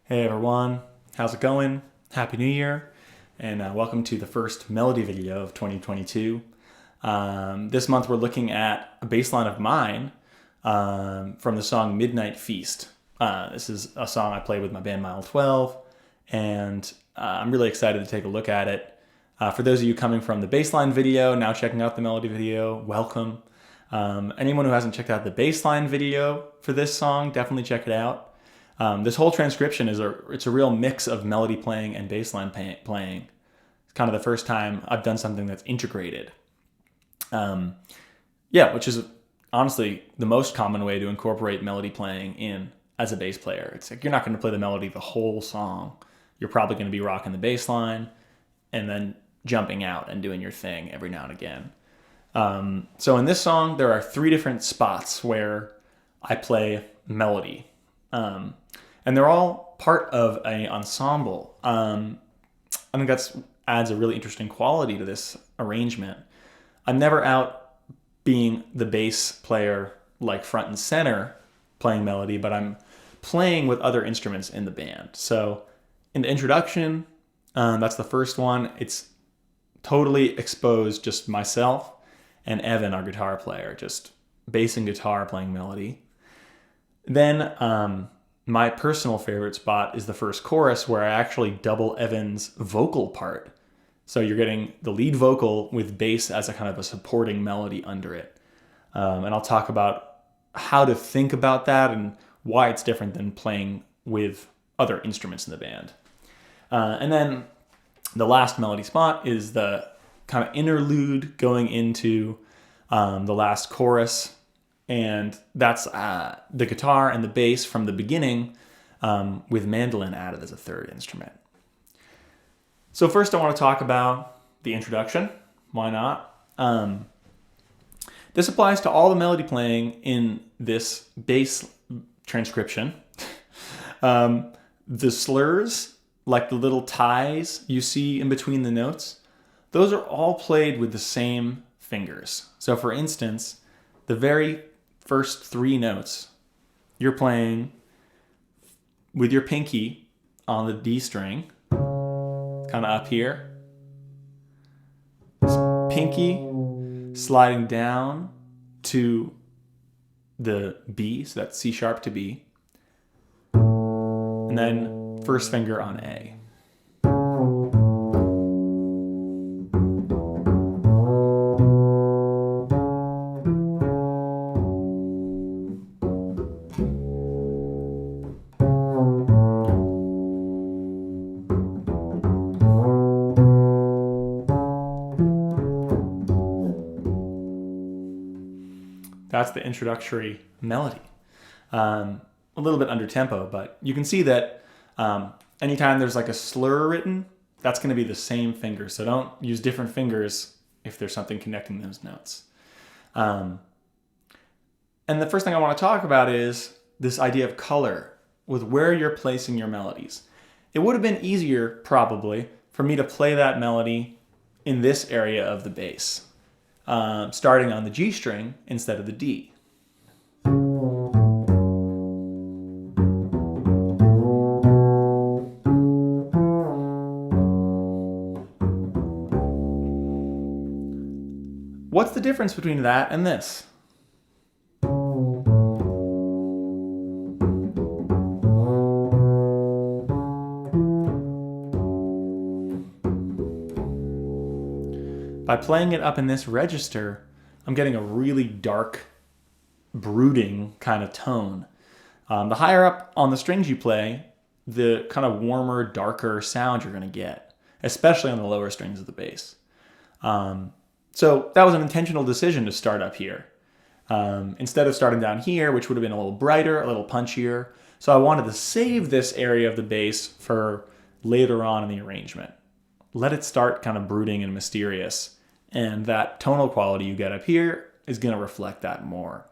Hey everyone, how's it going? Happy New Year, and welcome to the first melody video of 2022. This month we're looking at a bass line of mine from the song Midnight Feast. This is a song I played with my band Mile 12, and I'm really excited to take a look at it. For those of you coming from the bass line video, now checking out the melody video, welcome. Anyone who hasn't checked out the bass line video for this song, definitely check it out. This whole transcription it's a real mix of melody playing and bass line playing. It's kind of the first time I've done something that's integrated. Which is honestly the most common way to incorporate melody playing in as a bass player. It's like you're not going to play the melody the whole song. You're probably going to be rocking the bass line and then jumping out and doing your thing every now and again. So in this song, there are 3 different spots where I play melody. And they're all part of an ensemble. I think that adds a really interesting quality to this arrangement. I'm never out being the bass player like front and center playing melody, but I'm playing with other instruments in the band. So in the introduction, that's the first one. It's totally exposed, just myself and Evan, our guitar player, just bass and guitar playing melody. Then my personal favorite spot is the first chorus, where I actually double Evan's vocal part. So you're getting the lead vocal with bass as a kind of a supporting melody under it. And I'll talk about how to think about that and why it's different than playing with other instruments in the band. And then the last melody spot is the kind of interlude going into the last chorus. And that's the guitar and the bass from the beginning with mandolin added as a third instrument. So first I want to talk about the introduction. Why not? This applies to all the melody playing in this bass transcription. The slurs, like the little ties you see in between the notes, those are all played with the same fingers. So for instance, the very first 3 notes, you're playing with your pinky on the D string, kind of up here. Pinky sliding down to the B, so that's C sharp to B. And then first finger on A. That's the introductory melody. A little bit under tempo, but you can see that anytime there's like a slur written, that's going to be the same finger. So don't use different fingers if there's something connecting those notes. And the first thing I want to talk about is this idea of color with where you're placing your melodies. It would have been easier, probably, for me to play that melody in this area of the bass. Starting on the G string instead of the D. What's the difference between that and this? By playing it up in this register, I'm getting a really dark, brooding kind of tone. The higher up on the strings you play, the kind of warmer, darker sound you're going to get, especially on the lower strings of the bass. So that was an intentional decision to start up here. Instead of starting down here, which would have been a little brighter, a little punchier. So I wanted to save this area of the bass for later on in the arrangement. Let it start kind of brooding and mysterious. And that tonal quality you get up here is going to reflect that more.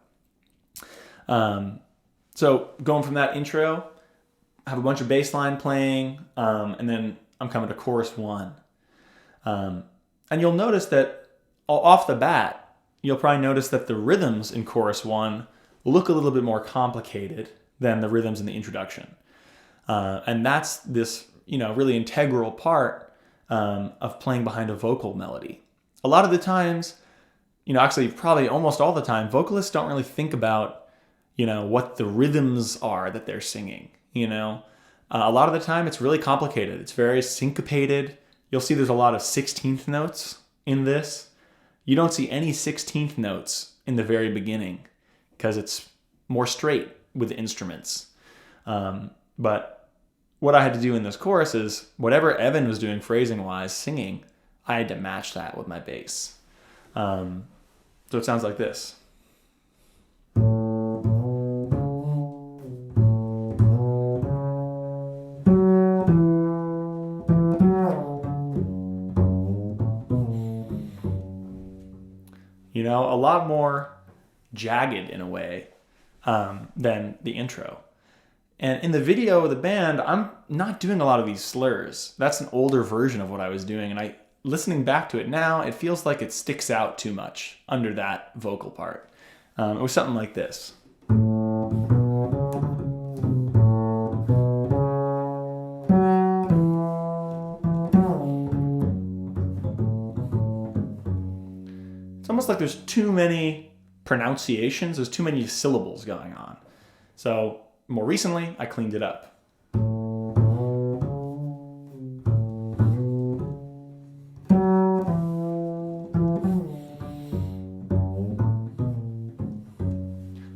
So going from that intro, I have a bunch of bass line playing, and then I'm coming to chorus 1. And you'll notice that off the bat, you'll probably notice that the rhythms in chorus 1 look a little bit more complicated than the rhythms in the introduction. And that's this, really integral part of playing behind a vocal melody. A lot of the times, actually probably almost all the time, vocalists don't really think about, what the rhythms are that they're singing, A lot of the time it's really complicated. It's very syncopated. You'll see there's a lot of 16th notes in this. You don't see any 16th notes in the very beginning because it's more straight with instruments. But what I had to do in this chorus is whatever Evan was doing phrasing-wise, singing, I had to match that with my bass. So it sounds like this. A lot more jagged in a way than the intro. And in the video of the band, I'm not doing a lot of these slurs. That's an older version of what I was doing. And listening back to it now, it feels like it sticks out too much under that vocal part. It was something like this. It's almost like there's too many pronunciations, there's too many syllables going on. So more recently, I cleaned it up.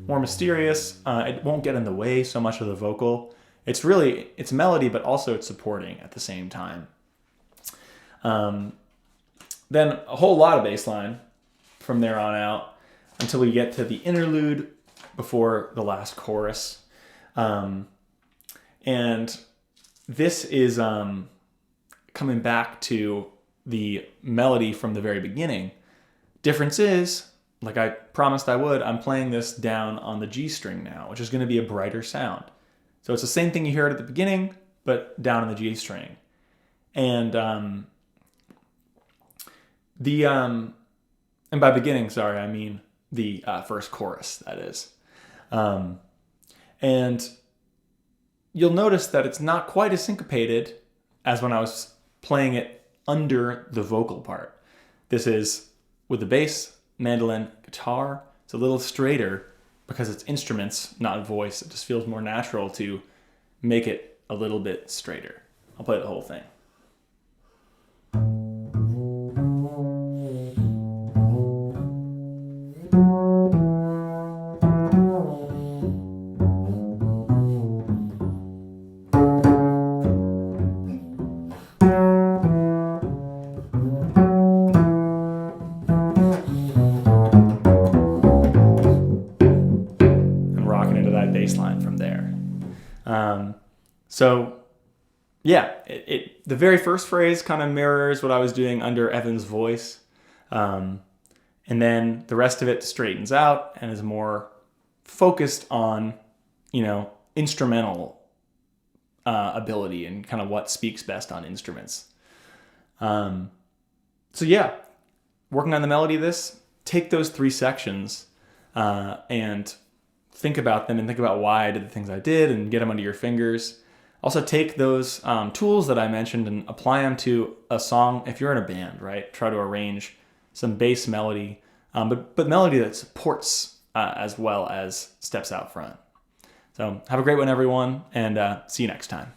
More mysterious, it won't get in the way so much of the vocal. It's melody, but also it's supporting at the same time. Then a whole lot of bass line from there on out until we get to the interlude before the last chorus. And this is coming back to the melody from the very beginning. Difference is, like I promised I would, I'm playing this down on the G string now, which is going to be a brighter sound. So it's the same thing you heard at the beginning, but down on the G string. And and by beginning, sorry, I mean the first chorus, that is. And you'll notice that it's not quite as syncopated as when I was playing it under the vocal part. This is with the bass, mandolin, guitar. It's a little straighter because it's instruments, not voice. It just feels more natural to make it a little bit straighter. I'll play the whole thing. Bass line from there. So yeah, the very first phrase kind of mirrors what I was doing under Evan's voice. And then the rest of it straightens out and is more focused on, instrumental ability and kind of what speaks best on instruments. So yeah, working on the melody of this, take those 3 sections and think about them and think about why I did the things I did and get them under your fingers. Also take those tools that I mentioned and apply them to a song. If you're in a band, right? Try to arrange some bass melody, but melody that supports as well as steps out front. So have a great one, everyone, and see you next time.